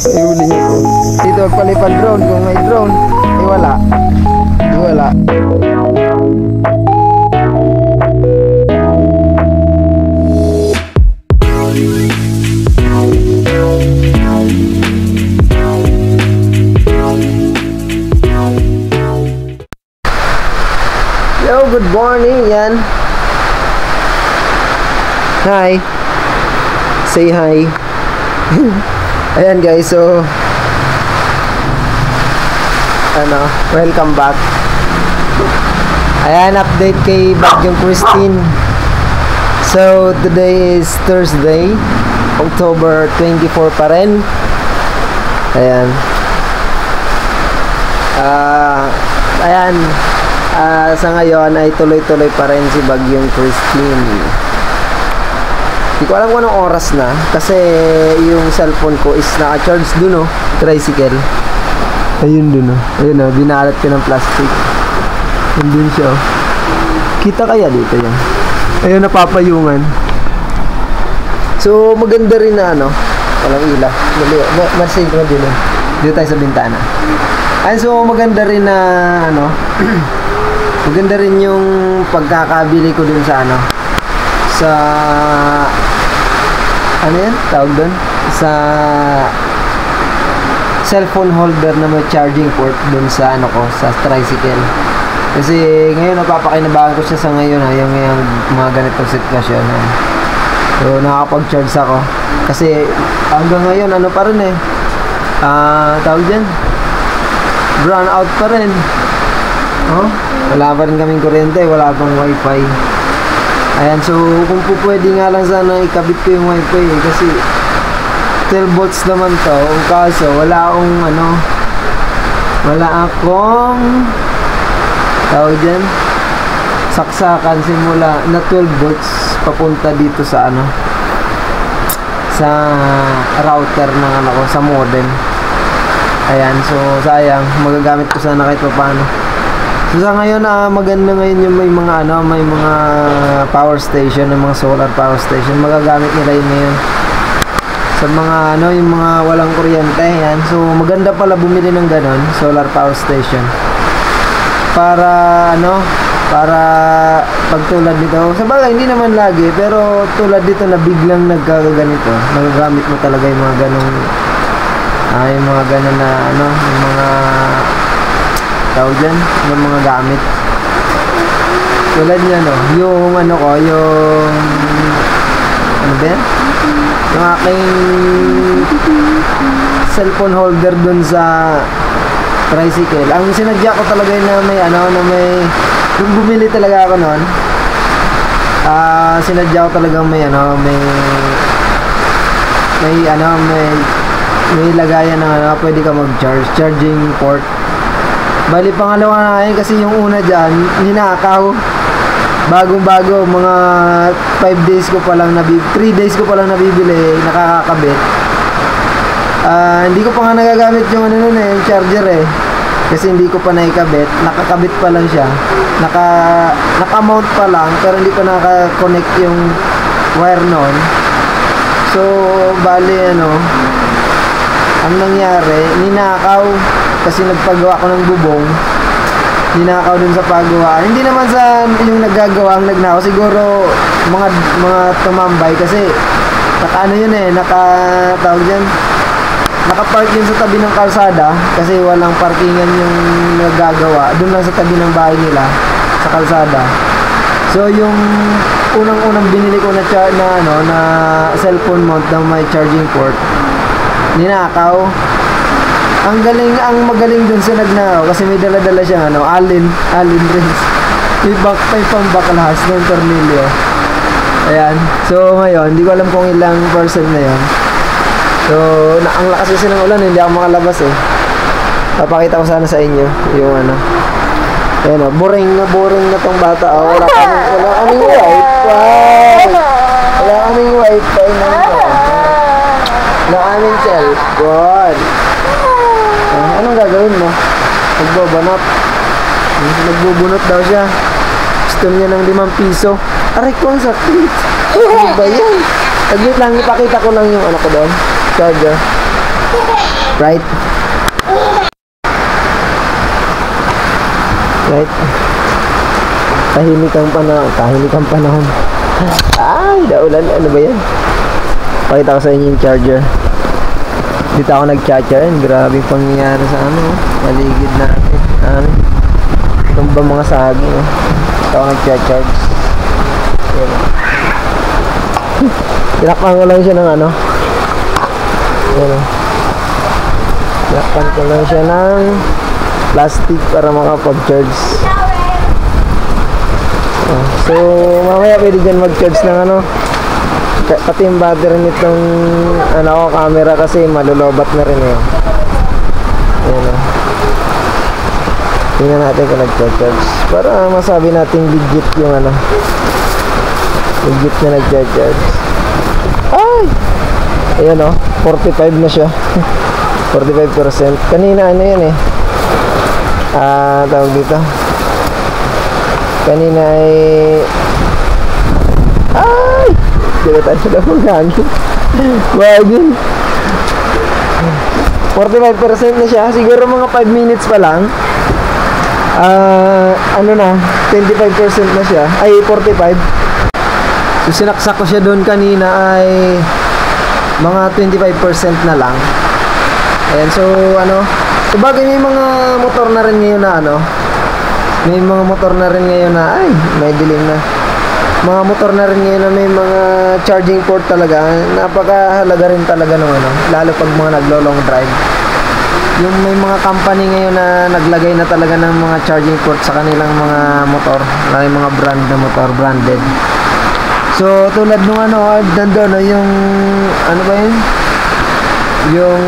Ay, huli niya ko. Dito magpalipad drone. Kung may drone, ay wala. Ay wala. Yo, good morning, yan. Hi. Say hi. Ayan guys, so welcome back. Ayan, update kay Bagyong Christine. So, today is Thursday, October 24 pa rin. Ayan. Ayan. Sa ngayon ay tuloy-tuloy pa rin si Bagyong Christine. Hindi ko alam kung anong oras na kasi yung cellphone ko is naka-charge dun, tricycle. Ayun dun, ayun, binalat ko ng plastic. Andun siya, kita kaya dito yan. Ayun, napapayungan. So maganda rin na walang ilaw. Marsay ko din. Dito tayo sa bintana. Ayun, so maganda rin na maganda rin yung pagkakabili ko dun sa sa yan? Tawag dun? Sa cellphone holder na may charging port dun sa sa tricycle. Kasi ngayon napapakinabangan ko siya sa ngayon yung mga ganitong sitwasyon. So nakakapag-charge ako. Kasi hanggang ngayon pa rin tawag dyan? Brown out pa rin. Wala pa rin kaming kuryente, wala pang wifi. Ayan, so kung po pwede nga lang sana ikabit ko yung wifi kasi 12 volts naman to. Ang kaso wala akong tawag dyan, saksakan simula na 12 volts papunta dito sa sa router ng ko, sa modem. Ayan, so sayang, magagamit ko sana kahit paano. So sa ngayon maganda ngayon yung may mga power station, ng mga solar power station, magagamit nila yun ngayon sa mga yung mga walang kuryente. Yan, so maganda pala bumili ng ganon, solar power station, para para pag tulad nito, sa bagay hindi naman lagi, pero tulad dito na biglang nagkaganito, magagamit mo talaga yung mga ganong yung mga ganon na yung mga tawag dyan, yung mga gamit tulad niya yung yung ba yan? Yung aking cellphone holder dun sa tricycle. Ang sinadya ko talaga na may kung bumili talaga ako nun, sinadya ko talagang may lagayan na pwede ka mag-charge, charging port. Bali pangalawa na yun kasi yung una dyan ninakaw, bagong-bago, mga 5 days ko pa lang 3 days ko pa lang nabibili, nakakakabit. Hindi ko pa nga nagagamit yung yung charger kasi hindi ko pa naikabit, nakakabit pa lang siya, naka-mount pa lang pero hindi pa naka-connect yung wire noon. So bali ang nangyari, ninakaw kasi nagpagawa ko ng bubong, ninakaw dun sa paggawa. Hindi naman sa yung naggagawa ang nagnakaw, siguro mga tumambay kasi tawag dyan, nakapark yun sa tabi ng kalsada kasi walang parkingan yung naggagawa, dun lang sa tabi ng bahay nila sa kalsada. So yung unang binili ko na cellphone mount ng may charging port, ninakaw. Ang magaling dun sa nagnakaw kasi may dala-dala siyang Allen rings. May pambaklahas ng tornilyo. Ayan. So ngayon, hindi ko alam kung ilang percent na yun. So ang lakas kasi ng ulan, hindi ako makalabas Papakita ko sana sa inyo yung ayan boring na tong bata. Wala kaming wifi. Wala kaming wifi na aming cellphone. Anong gagawin mo? Nagbubunot. Nagbubunot daw siya. Gusto niya ng 5 piso. Aray ko, ang sakit. Ano ba yan? Saglit lang, ipakita ko lang yung ko doon. Charger. Right? Right? Tahimik ang panahon. Ay, daulan. Ano ba yan? Pakita ko sa inyo yung charger. Dito ako nag-charger. Grabe pangyayari sa paligid natin. Tumba mga saging. Dito ako nag-charge. Tinakpan ko lang siya ng Yan. Tinakpan ko lang siya ng plastic para makapag-charge. So, mamaya pwede dyan mag-charge ng pati yung battery nitong camera kasi malulobat na rin yun. Ayan. Tingnan natin kung nag-charge para masabi natin legit yung legit na nag-charge. Ay! Ayan 45 na siya. 45%. Kanina yan tawag dito. Kanina ay Dito tayo na magangin. Wagin. 45% na siya. Siguro mga 5 minutes pa lang. 25% na siya. Ay, 45. So, sinaksak ko siya doon kanina ay mga 25% na lang. Ayan, so, sabagay may mga motor na rin ngayon may mga motor na rin ngayon na, may dilim na. Mga motor na rin ngayon na may mga charging port talaga. Napakahalaga rin talaga nung lalo pag mga naglo-long drive. Yung may mga company ngayon na naglagay na talaga ng mga charging port sa kanilang mga motor. May mga brand na motor, branded. So, tulad nung nandun, yung, ba yun? Yung,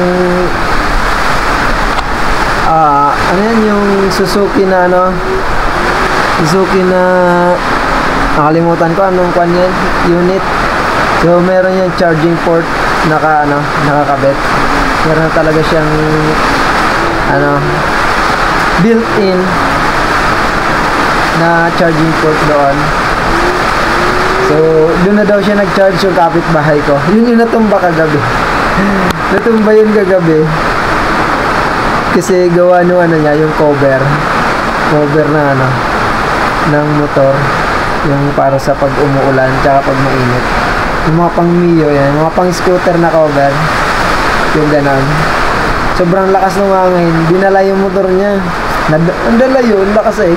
yung Suzuki na, Suzuki na, nakalimutan ko anong yan, unit. So, meron yung charging port, nakakabit. Meron talaga siyang, built-in na charging port doon. So, doon na daw siya nag-charge yung kapitbahay ko. Yun yung natumba kagabi. Natumba yun kagabi. Kasi gawa nung niya, yung cover na ng motor. Yung para sa pag umuulan, tsaka pag mainit. Yung mga pang Mio yan, mga pang scooter na cover. Yung ganon. Sobrang lakas ng hangin. Dinala yung motor niya. Nandala yun, lakas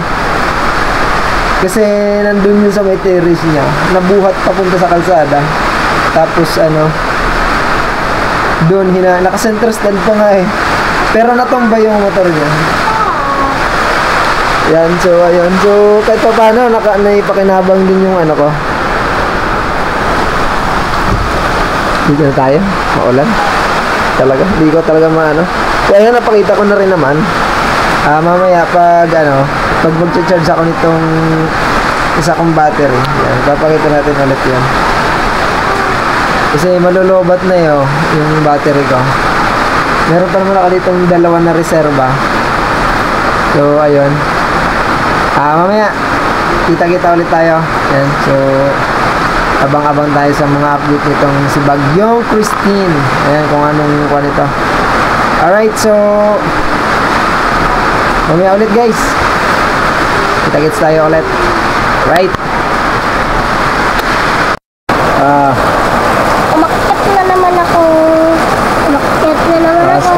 Kasi nandun yun sa may terrace niya. Nabuhat papunta sa kalsada. Tapos doon naka-center stand pa nga Pero natumba yung motor niya. Yan, so ayun. So kahit pa paano naipakinabang din yung ko. Dito na tayo. Maulan. Talaga. Hindi ko talaga Kaya napakita ko na rin naman. Mamaya pag mag-charge ako nitong isa kong battery. Yan, papakita natin ulit yan. Kasi malulobat na yung battery ko. Meron pa naman ako ditong dalawa na reserva. So, ayun. Mamaya, kita-kita ulit tayo. Yan, so, abang-abang tayo sa mga update nitong si Bagyong Christine. Ayan, kung anong nito. Alright, so, mamaya ulit guys. Kita-kits tayo ulit. Right. Umakyat na naman ako. Umakyat na naman ako.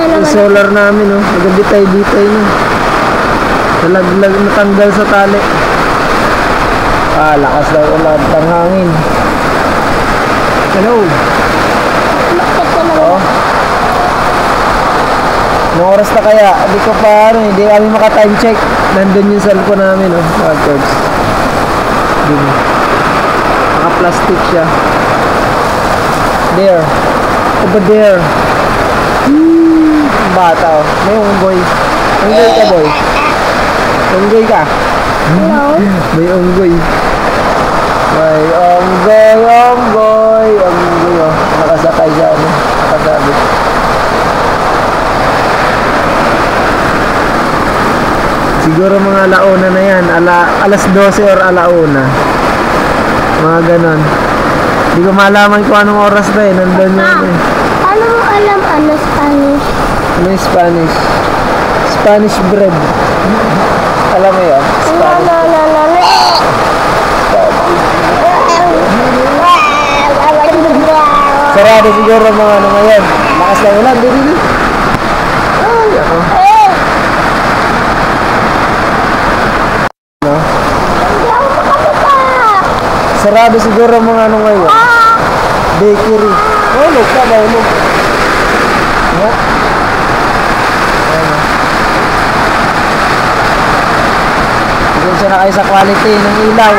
Yung solar namin, nagabitay-bitay na. Nalaglag, natanggal sa tali. Lakas daw ulan, tanghangin. Hello. Umakyat na naman. Anong oras na kaya? Hindi ko pa hindi kami maka-time check. Nandun yung cellphone namin, records. Dito. Naka-plastic siya. There. Over there. Bata, may unggoy. Unggoy ka, boy. Unggoy ka. Hello? May unggoy. May unggoy. Nakasakay siya, nakasabit. Siguro mga alauna na yan. Alas 12 or alauna. Mga ganon. Hindi ko malaman kung anong oras ba eh. Nandun yun eh. Paano mo alam ano Spanish? Ano yung Spanish? Spanish bread. Alam mo yun? Spanish. Sarado siguro mga ano ngayon. Lakas na ulan. Dili. Ay, ako. No? Sarado siguro mga ano ngayon. Bakery. Hulog ka ba? Hulog. Yeah. Hindi siya na kayo sa quality ng ilaw.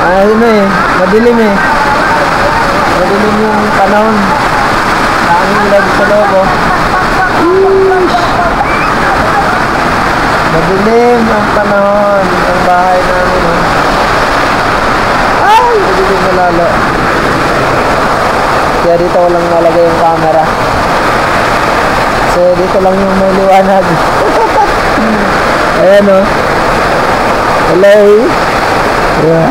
Ano eh. Madilim eh. Madilim yung panahon. Tanging lag sa loob oh. Madilim ang panahon. Ang bahay namin oh. Ay! Madilim na lalo. Kaya dito ko lang nalagay yung camera. So dito lang yung may liwanag. Ayan o. Hello.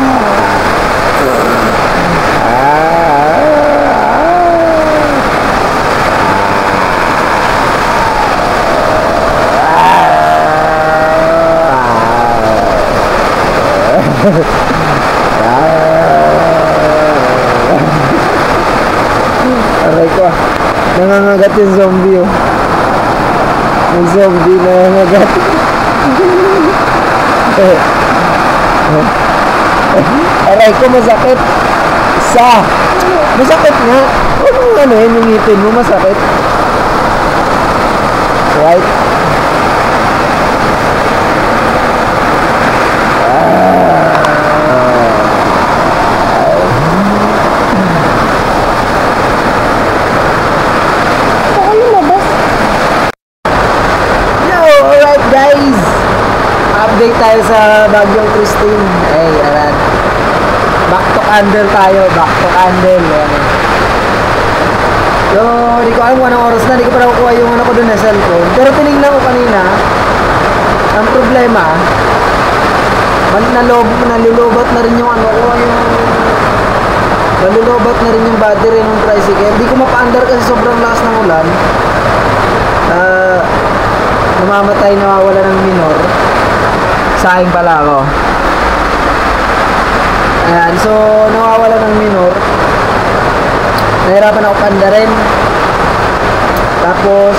Aray ko ah. Nangangagat yung zombie oh. Yung zombie nangangagat. Aray ko masakit. Masakit nga. Ano ano yun yung ngipin mo masakit. Right? Update tayo sa Bagyong Christine. Ay, aran. Back to candle tayo. Back to candle. Ayan. So, di ko alam kung anong oras na. Di ko pa nakukuha yung ano ko dun na cellphone. Pero tinignan ko kanina. Ang problema, nalulobot na rin yung ano ko. Nalulobot na rin yung battery ng tricycle. Di ko mapa-under kasi sobrang lakas ng ulan. Namamatay, nawawala ng minor. Saing pala ako. Ayan, so nawawala ng minor. Nahirapan ako pandarin. Tapos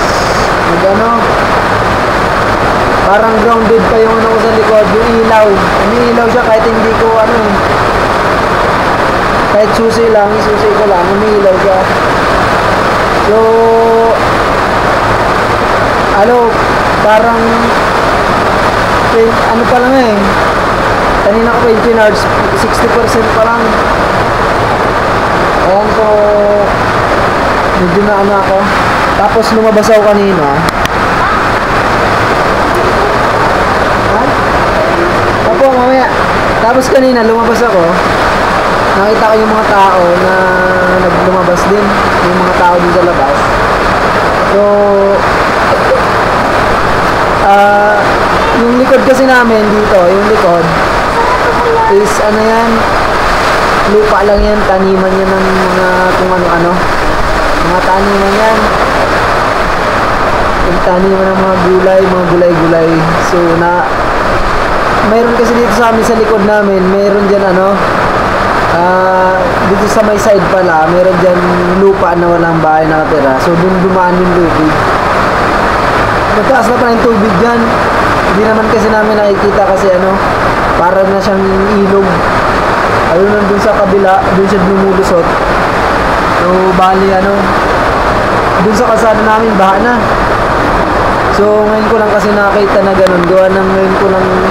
parang grounded pa yung ano ko sa likod, yung ilaw. Umiilaw siya kahit hindi ko kahit isusi ko lang, umiilaw siya. So parang pa lang eh. Kanina ko 20 hours, 60% pa lang. Ayan, so medyo na ako. Tapos lumabas ako kanina. Opo, mamaya. Tapos kanina lumabas ako. Nakita ko yung mga tao na naglumabas din. Yung mga tao din sa labas. So yung likod kasi namin dito, yung likod is lupa lang yan, taniman yan ng mga kung ano-ano, mga taniman yan, yung taniman ng mga gulay. So mayroon kasi dito sa amin sa likod namin, mayroon dyan dito sa may side pala, mayroon dyan lupa na walang bahay nakatira. So dun dumaan yung lubid. Nagtaas na pa yung tubig dyan. Hindi naman kasi namin nakikita kasi parang na siyang ilog. Ayun nandun sa kabila, dun siya lumulusot. So bali dun sa kalsada namin baha na. So ngayon ko lang kasi nakita na ganun. Gawa ng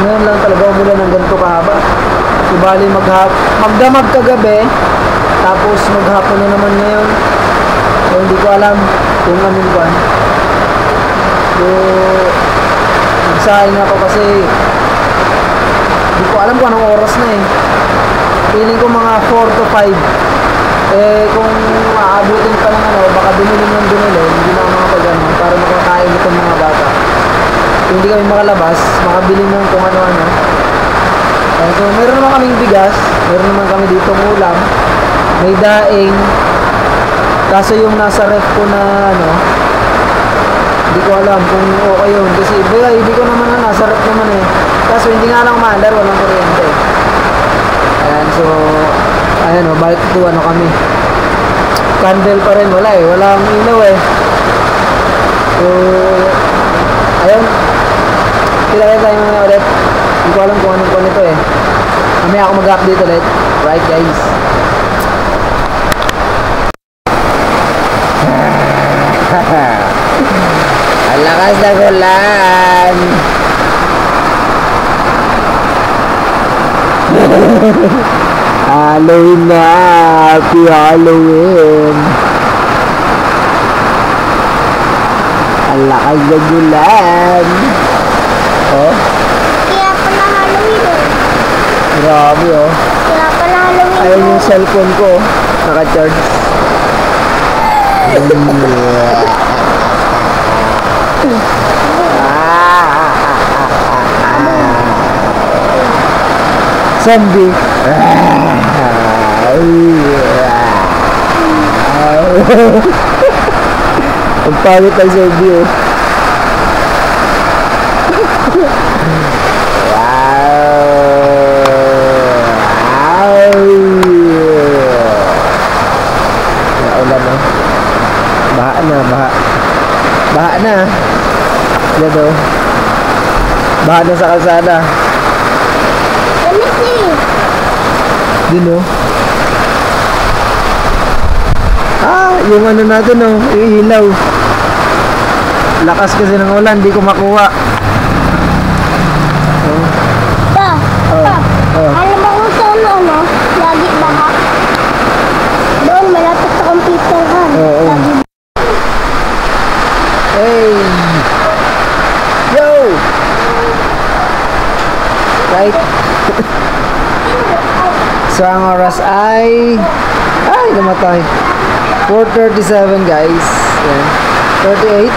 ngayon lang talaga umulan ng ganito kahaba. So bali magdamag kagabi, tapos maghapon na naman ngayon. So hindi ko alam kung anong buwan. So nagsahin ako kasi hindi ko alam kung anong oras na eh. Feeling ko mga 4 to 5. Kung aabutin pa ng baka binili hindi na ako makapag para makakain itong mga bata. Kung hindi kami makalabas, makabili ng kung ano-ano. So meron naman kaming bigas, meron naman kami dito ulam. may daing. Kaso yung nasa ref ko na ano, hindi ko alam kung okay yun. Kasi hindi ko naman na nasa ref naman eh. Kaso hindi nga lang maandar, walang kuryente. Ayan, so, ayan o, balik ito ano kami. Candle pa rin, wala eh. Walang ilaw eh. So, ayun. Kailangan tayo mga ulit. Hindi ko alam kung anong kung ito eh. Mamaya ako mag-update ulit. Right guys. Ang lakas ng ulan. Halloween na. Happy Halloween. Ang lakas ng ulan. Oh. Kaya pala Halloween eh. Grabe oh. Kaya pala Halloween. Ayun yung cellphone ko. Naka-charge. Zombie. Ang pangit ang zombie oh. Naulan na. Baha na, baha. Baha na. Yan oh. Baha na sa kalsada. Lamig eh. Dun oh. Yung ano natin oh, yung ilaw. Lakas kasi ng ulan, di ko makuha. Oh. Pa, pa. Oh. Alam mo kung saan ano? Lagi baha. Doon, malapit sa computer ha. Oo. Lagi Hey! Yo! Right? So ang oras ay namatay 4:37 guys. Yan. 38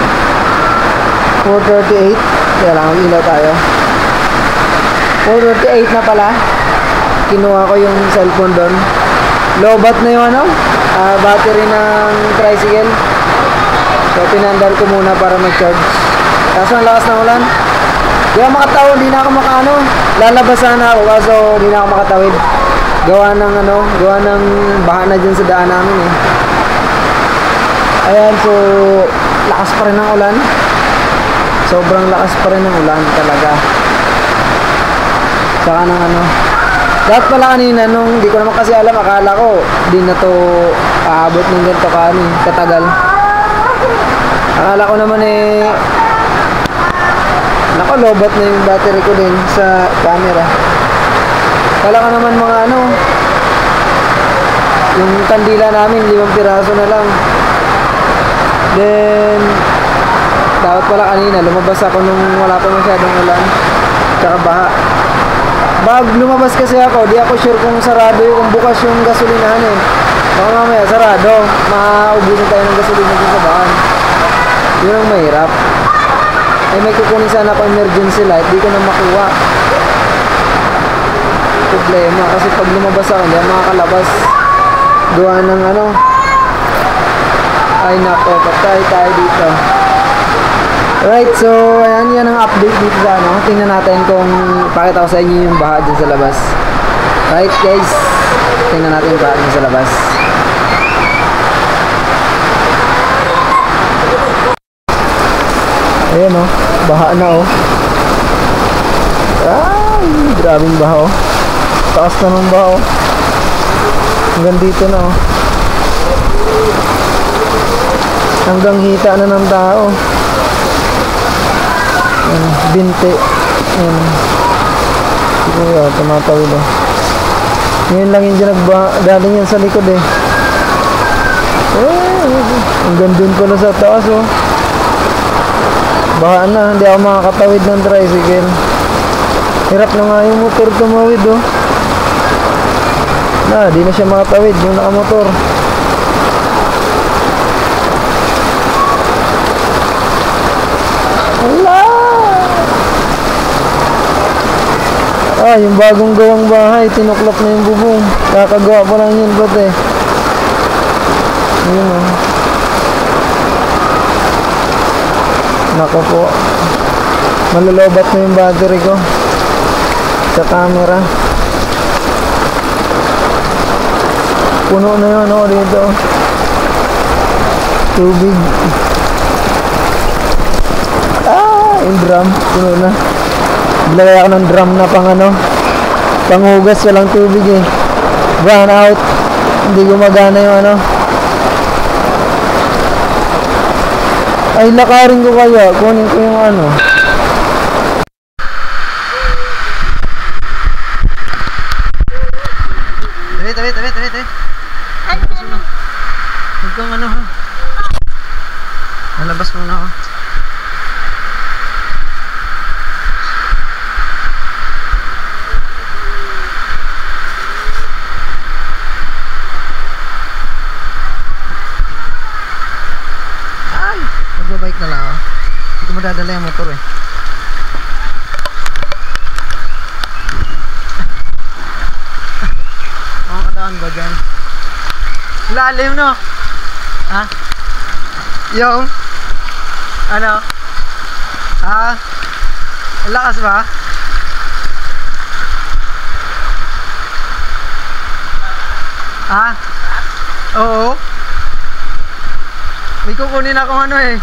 4:38. Kaya lang ilaw tayo. 4:38 na pala. Kinuha ko yung cellphone doon. Lobat na yung ano, battery ng tricycle. So pinandal ko muna para mag-charge. Kaso ang lakas ng ulan. Di ako makatawid, di na ako makaano. Lalabas sana ako kaso di na ako makatawid. Gawa ng baha na dyan sa daan namin eh. Ayan, so lakas pa rin ng ulan. Sobrang lakas pa rin ng ulan talaga. Saka ng ano. Dapat pala kanina nung di ko naman kasi alam, akala ko di na to aabot ng ganito katagal. Akala ko naman eh nakalobat na yung battery ko din sa camera. Akala ko naman mga ano, yung kandila namin 5 piraso na lang. Then dapat pala kanina lumabas ako nung wala pa masyadong ulan tsaka baha. Bag lumabas kasi ako, di ako sure kung sarado kung bukas yung gasolinahan eh. Baka mamaya sarado, maubusan tayo ng gasolina dun sa bahan. Yun ang mahirap. Ay may kukunin sana ako emergency light, di ko na makuha. Problema kasi pag lumabas ako, hindi ako makakalabas. Gawa ng ano. Ay nako, patay tayo dito. Right, so ayan, yan ang update dito sa ano. Tingnan natin kung pakita ko sa inyo yung baha dyan sa labas. Right guys, tingnan natin yung baha dyan sa labas. Ayan oh, baha na oh. Ay, grabing baha oh. Taas na ng baha oh. Hanggang dito na oh. Hanggang hita na ng tao. Binte. Ayan. Siguro tumatawid oh. Ngayon lang yung galing yan sa likod eh. Hanggang dun pala sa taas oh. Baha na, hindi ako makakatawid ng tricycle. Hirap na nga yung motor tumawid oh. Di na siya makatawid yung nakamotor. Hala! Yung bagong gawang bahay, tinuklap na yung bubong. Kakagawa pa lang yun, ba't eh. Yun o. Nako po. Malolobat na yung battery ko sa camera. Puno na yun o dito. Tubig. Yung drum. Puno na. Bilagay ako ng drum na pang ano, panghugas, walang tubig eh. Run out. Hindi gumagana yung ano. Ay, lakarin ko kaya. Kunin ko yung ano. Tabi. Ano? Huwag kang ano ha. Nalabas muna ako. Magbabike na lang ako. Hindi ko madadala yung motor eh. Makakadaan ba dyan? Lalim no? Ha? Yung? Ano? Ha? Ang lakas ba? Ha? Oo. May kukunin akong ano eh,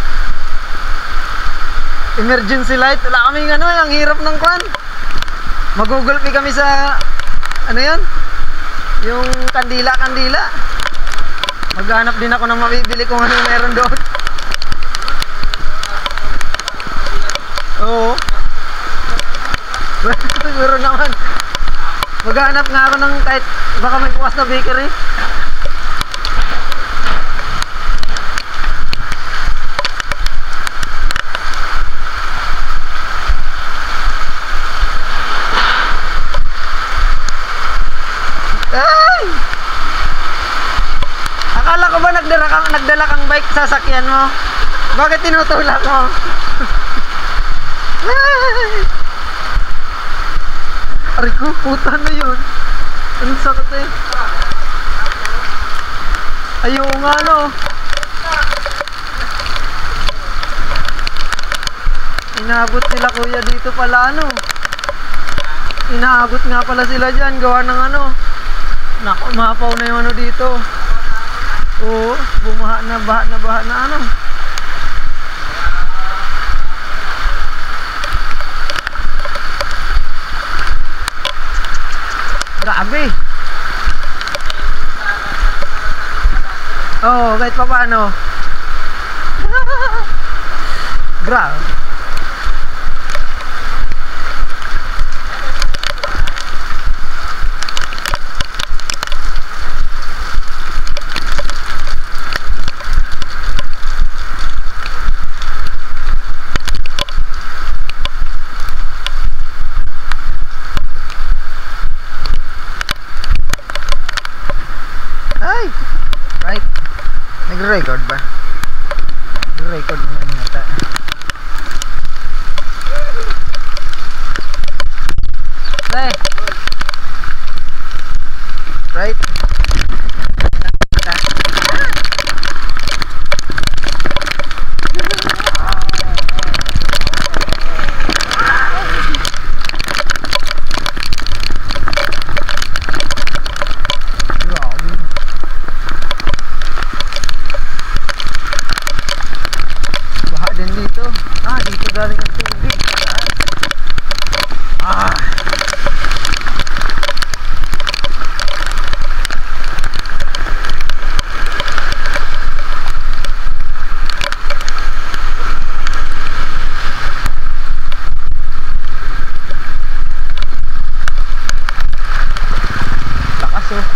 emergency light. Wala kaming ano eh, ang hirap ng kwan. Magugulpi kami sa ano yan, yung kandila. Maghanap din ako ng mabibili kung ano meron doon. Oo. Siguro naman. Maghanap nga ako ng kahit baka may bukas na bakery. Ay! Akala ko ba nagdala kang bike sa sasakyan mo? Bakit tinutulak mo? Ay! Aray ko, puta na yun. Anong sakit eh? Ayaw nga no. Inaabot sila kuya dito pala ano. Inaabot nga pala sila dyan. Gawa ng ano. Naku, mapaw na yung ano dito. Oo, bumaha na ano. Grabe. Oo, kahit pa paano. Grabe. Ay! Right. Nag-record ba? Nag-record naman yata. Right. Right. Dito. Dito galing ang tubig. Lakas oh.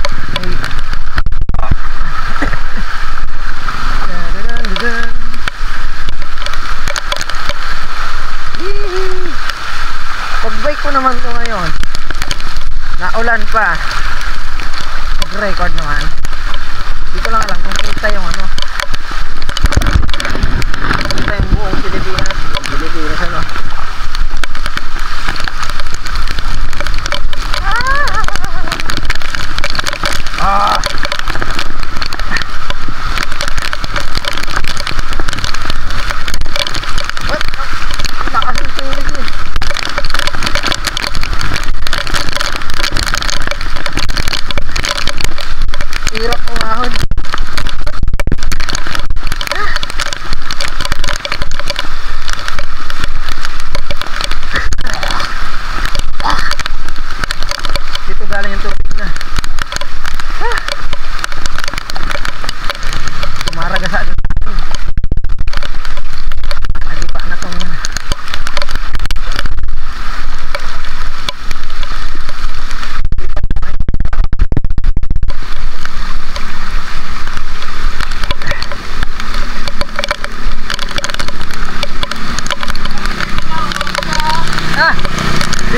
Pag-bike ko naman to ngayon. Naulan pa. Nag-record naman. Hindi ko lang alam kung kita yung ano. Kita yung buong Pilipinas. Buong Pilipinas ano.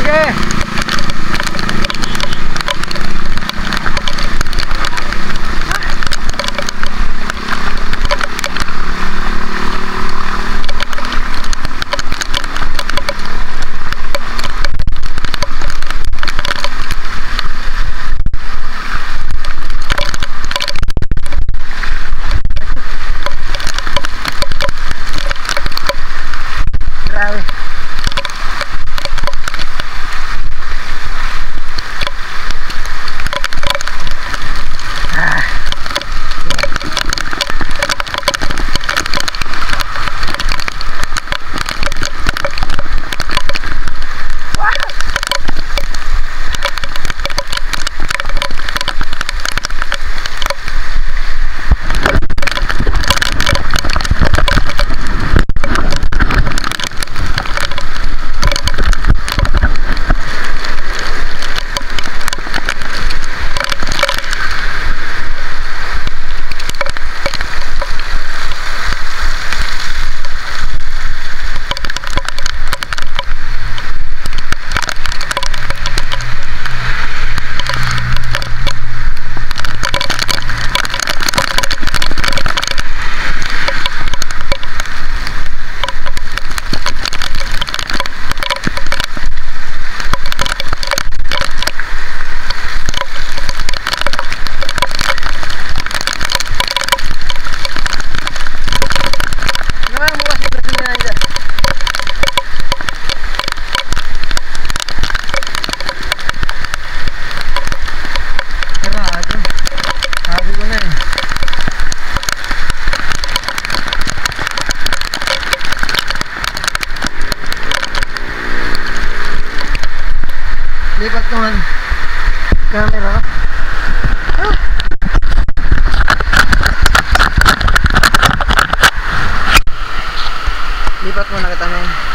Sige. Grabe. Lipat naman camera. Lipat mo na kita men.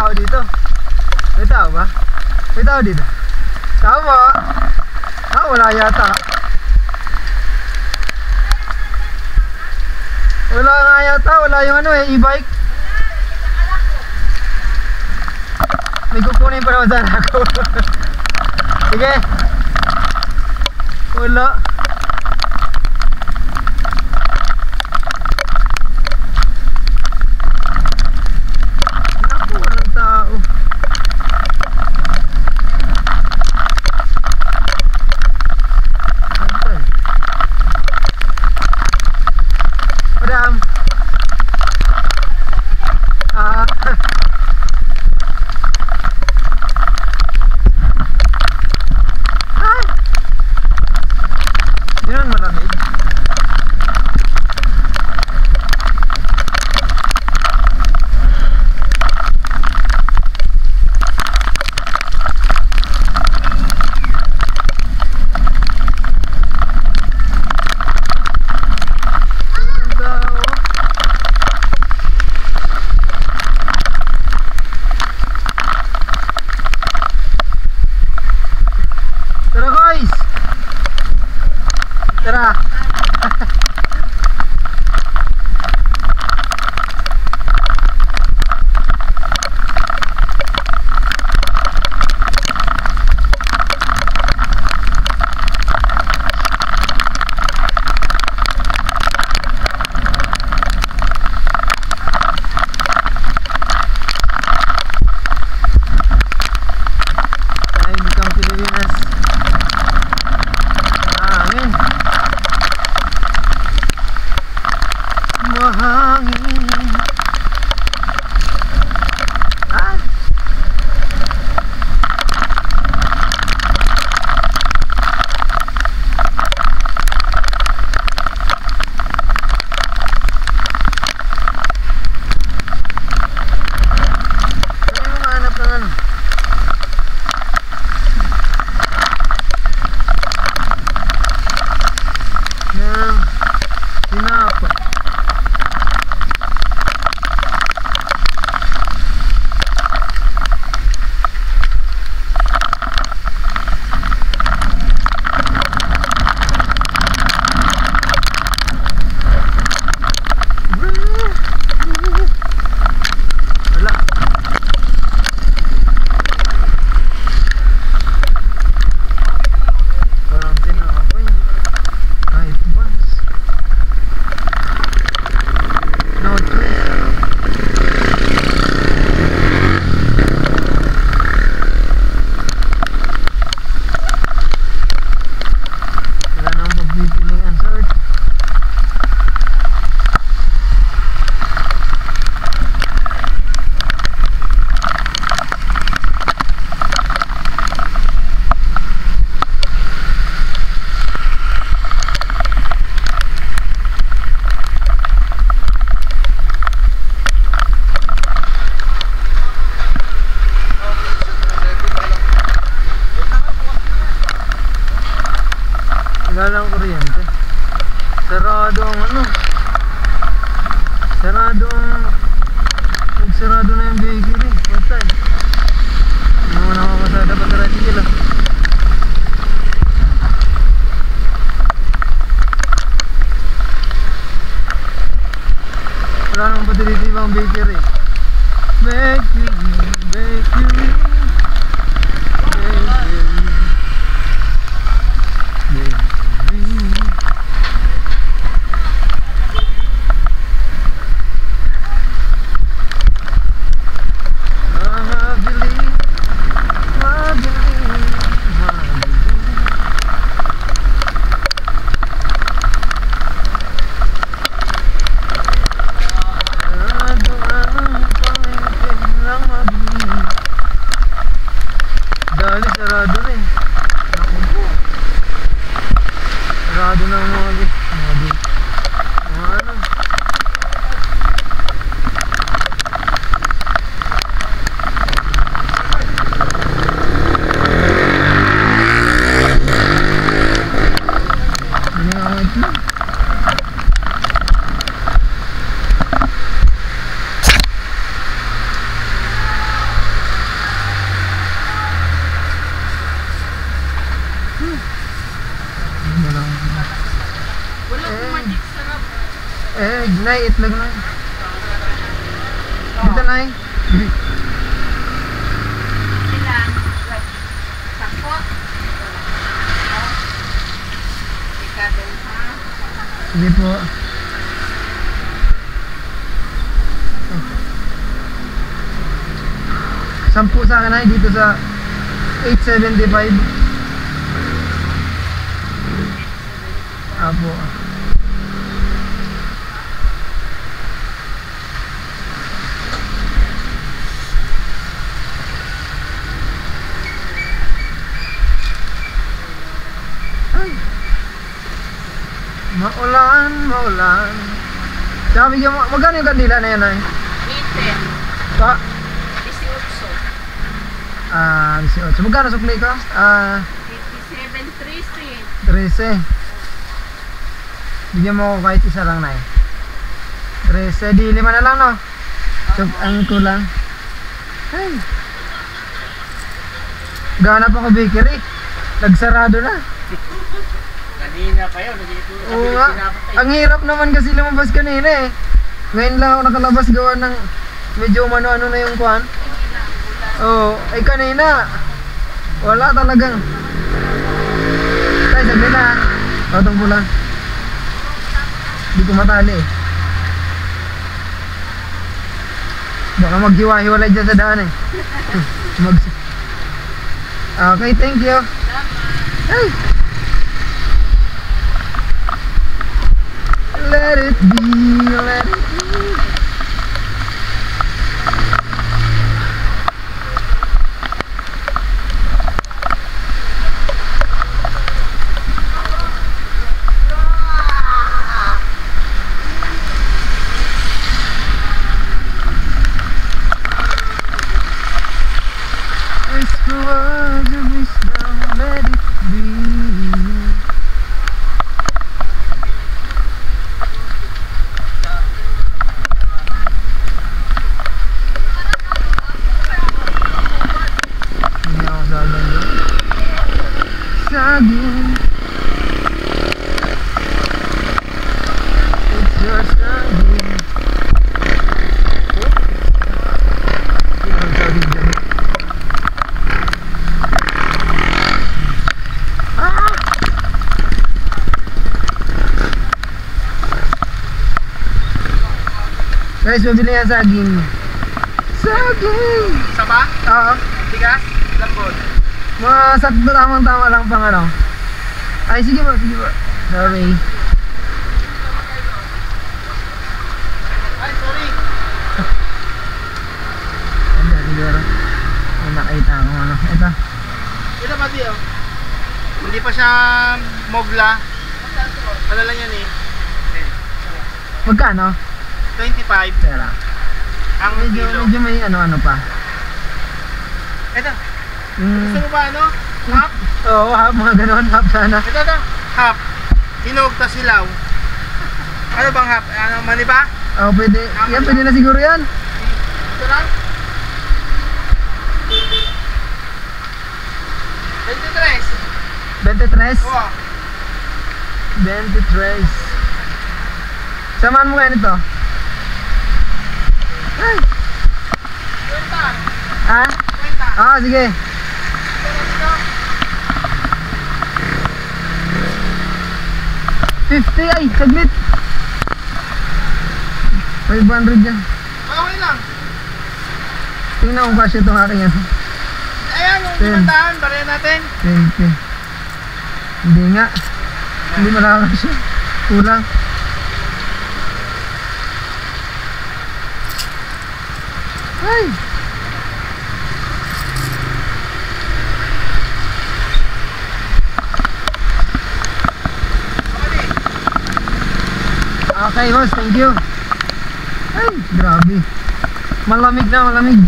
Dito. May tao ba? May tao dito. Tao ba? Ah, wala yata. Wala nga yata. Wala yung ano e-bike. May kukunin pa naman sana ako. Sige. Wala. Tara. Wala lang kuryente. Sarado ang ano. Nagsarado na yung bakery. Patay. Hindi mo na makakasada pa tara sigil ah. Wala nang patitibang bakery. Bakery. Sarado na ang mga ano. Nay, itlog na. Dito, Nay. Ilan? Sakpo? Ika din, ha? Hindi po. Sampu sa akin, Nay, dito sa 875. Apo. Maulan. Tsaka bigyan mo, magkano yung kandila na yan, Nay? 18. Pa? 18. 18. Magkano sukli ka? 87, 13. Bigyan mo ako kahit isa lang, Nay. 13, di 5 na lang, no? So, ang kulang. Ay. Ganap ako bakery. Nagsarado na. Kanina pa yun. Oo nga. Ang hirap naman kasi lumabas kanina eh. Ngayon lang ako nakalabas gawa ng medyo ano na yung kuhan. Oo. Ay kanina. Wala talagang. Tay, saglit na. Patong pula. Hindi ko matali eh. Baka maghiwa-hiwalay dyan sa daan eh. Okay, thank you. Hey. Let it be, let it be. It's the words of wisdom, let it be. Saging. It's your saging. Saging dyan. Guys, mabili nga saging. Saging! Saba? Oo. Tigas? Lambot? Mga sakto tamang-tama lang pang ano. Ay, sige ba, sige ba. Sorry. Ay, sorry. Ang dati siguro. May nakita akong ano. Ito. Ito ba di, oh? Hindi pa siya mogla. Ano lang yan eh? Magkano? 25. Tera. Ang kilo. Medyo may ano-ano pa. Ito. Mm. Gusto mo ba ano? Half? Oo, half, mga ganon, half sana. Ito. Half. Hinog tas silaw. Ano bang half? Ano, mani ba? Oo, pwede. Yan, pwede na siguro yan. Ito lang? 23. 23. Oo. 23. Samahan mo kayo nito. Ay. 20. Ha? 20. Ah, sige. Ito. 50 ay, saglit. 500 yan. Okay lang. Tingnan ko kasi itong aking yan. Ayan, yung 10. 500. Bariyan natin. 20. Hindi nga. Hindi malakas siya. Kulang. Ay! Okay Ay, boss, thank you. Ay, grabe. Malamig na, malamig.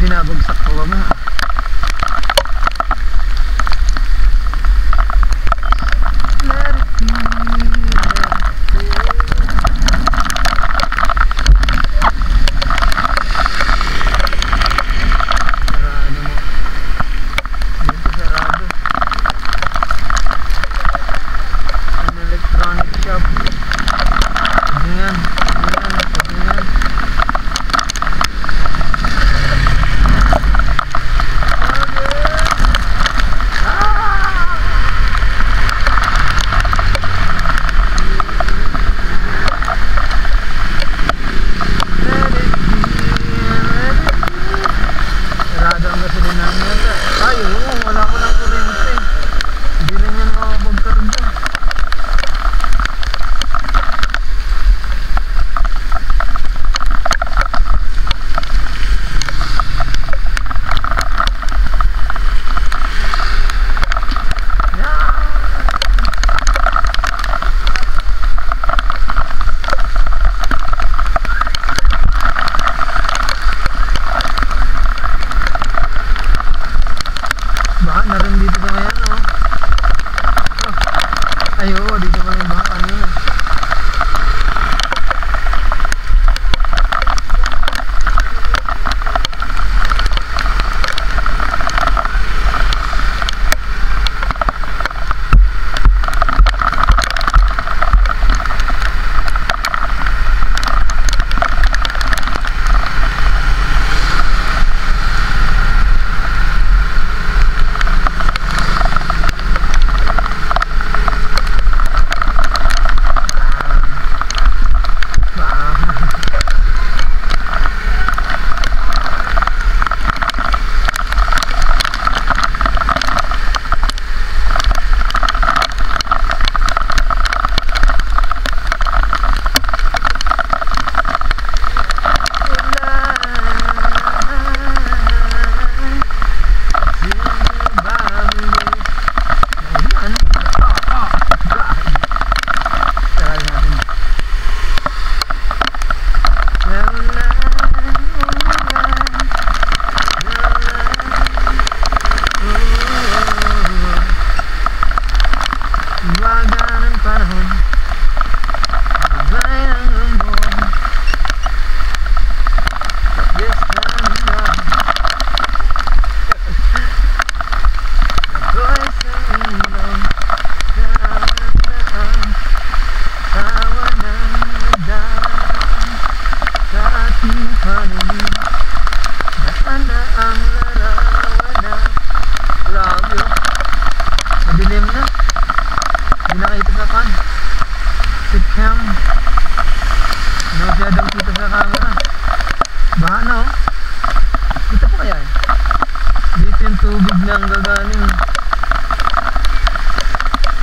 Binabagsak ko ba? Let it be, sarado mo. Dito sarado. An electronic shop. Pagdingan.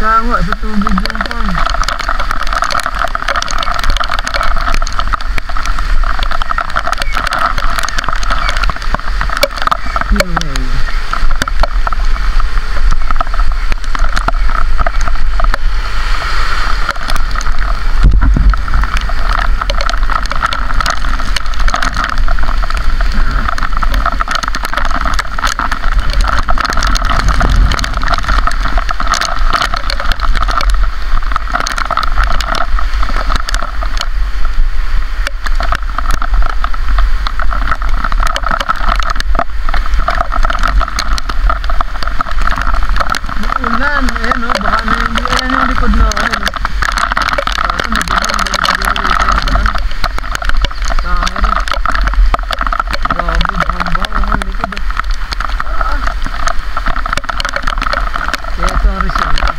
Kawa sa tubig yung pang. Ayan, ayan oh, baka na hindi. Ayan yung likod na, ayan oh. Kaso madilim, hindi na siguro rito yung kanan. Camera. Grabe, bamba, ang likod oh. Kaya ito ang resulta.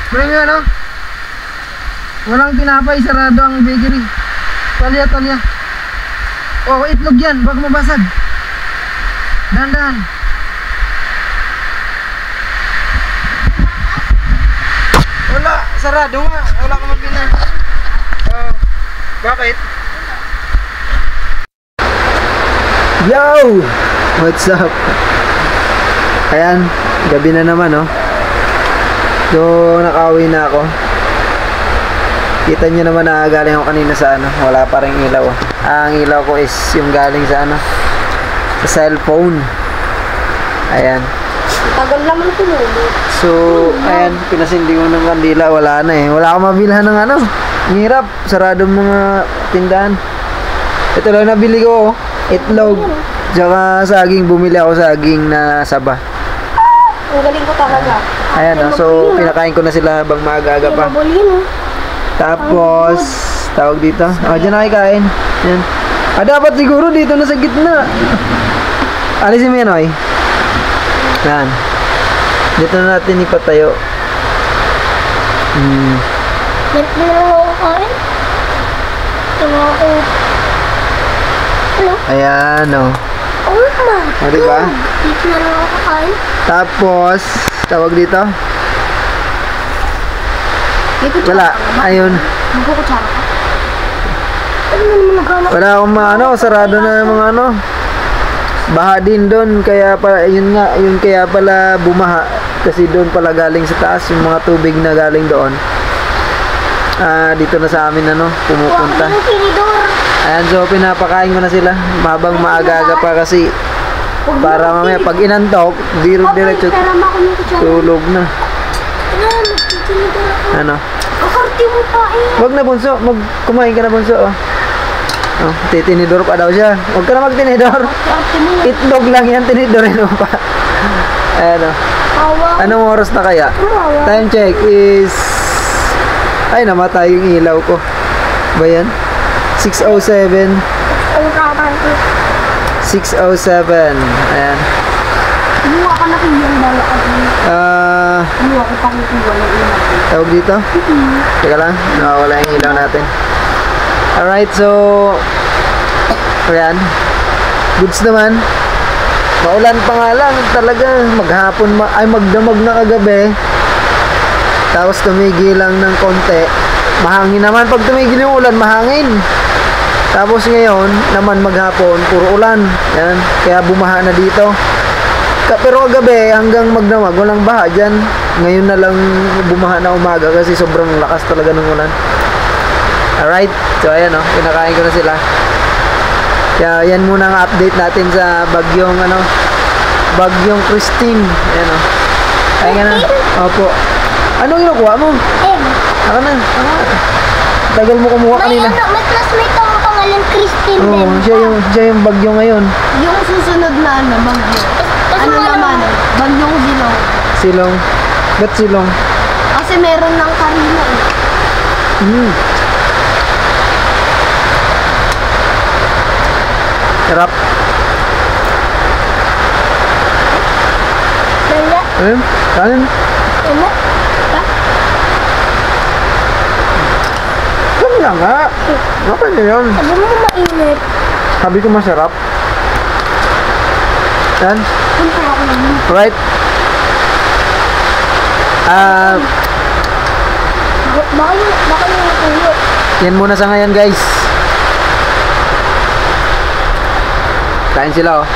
Bring ano? Walang tinapay, sarado ang bakery. Talya, talya. Oh, itlog yan, baka mabasag. Dahan-dahan. Wala, sarado nga. Wala ka mabili. Bakit? Yo! What's up? Ayan, gabi na naman oh. So, nakauwi na ako. Kita nyo naman na galing ako kanina sa ano. Wala pa rin ilaw. Ang ilaw ko is yung galing sa ano, sa cellphone. Ayan. Tagal naman tumulo. So, ayan, pinasindi ko ng kandila. Wala na eh. Wala akong mabilhan ng ano. Ang hirap. Saradong mga tindahan. Ito lang nabili ko oh. Itlog. Tsaka saging. Bumili ako saging na saba. Ang galing ko talaga. Ayan oh. So, pinakain ko na sila habang maaga-aga pa. Tapos, tawag dito. Diyan na kain. Yan. Dapat siguro dito na sa gitna. Alisin mo yan, oy. Yan. Dito na natin ipatayo. Dito na ako kain. Dito ako. Hello? Ayan, oh. Oh my God. Diba? Dito na lang ako kain. Tapos, tawag dito. Wala. Ayun. Magkukutsara ka? Ano naman naghanap? Wala akong ano, sarado na yung mga ano. Baha din doon, kaya pala, yun nga, yun kaya pala bumaha. Kasi doon pala galing sa taas, yung mga tubig na galing doon. Dito na sa amin ano, pumupunta. Ayan, so pinapakain ko na sila. Habang maaga-aga pa kasi. Para mamaya pag inantok, diretso tulog na. Ano? Kakarte mo pa eh. Wag na bunso, kumain ka na bunso oh. Oh, titinidor pa daw siya. Wag ka na magtinidor. Kakarte mo. Itlog lang yan, tinidorin mo pa. Ano? Anong oras na kaya? Time check is... Ay, namatay yung ilaw ko. Ba yan? 6:07. 6:07. Ayan. Kumuha ka na kiyang bala ka din. Kumuha ko pa kukuha ng ilaw. Tawag dito? Teka lang, nawawala yung ilaw natin. Alright, so ayan. Goods naman. Maulan pa nga lang talaga. Maghapon, magdamag na kagabi. Tapos tumigil lang ng konti. Mahangin naman. Pag tumigil yung ulan, mahangin. Tapos ngayon, naman maghapon, puro ulan. Yan. Kaya bumaha na dito. Pero kagabi, hanggang magdamag, walang baha dyan. Ngayon na lang bumaha na umaga kasi sobrang lakas talaga ng ulan. Alright. So ayan o, pinakain ko na sila. Kaya yan muna ang update natin sa bagyong Bagyong Christine. Ayan o. Kaya nga na. Opo. Anong kinukuha mo? Egg. Ako na. Tagal mo kumuha May kanina. may classmate akong pangalan Christine Oo, din. siya yung bagyo ngayon. Yung susunod na bagyo. Tapos Ano naman? Bagyong Zilong. Silong. Ba't silong? Kasi meron ng Karina eh. Sarap. Dala. Ayun. Kanin. Ano? Sabi na nga. Okay na yun. Sabi mo mainit. Sabi ko masarap. Yan. Punta ako naman. Right. Baka yung natuyo. Yan muna sa ngayon guys. Kain sila oh.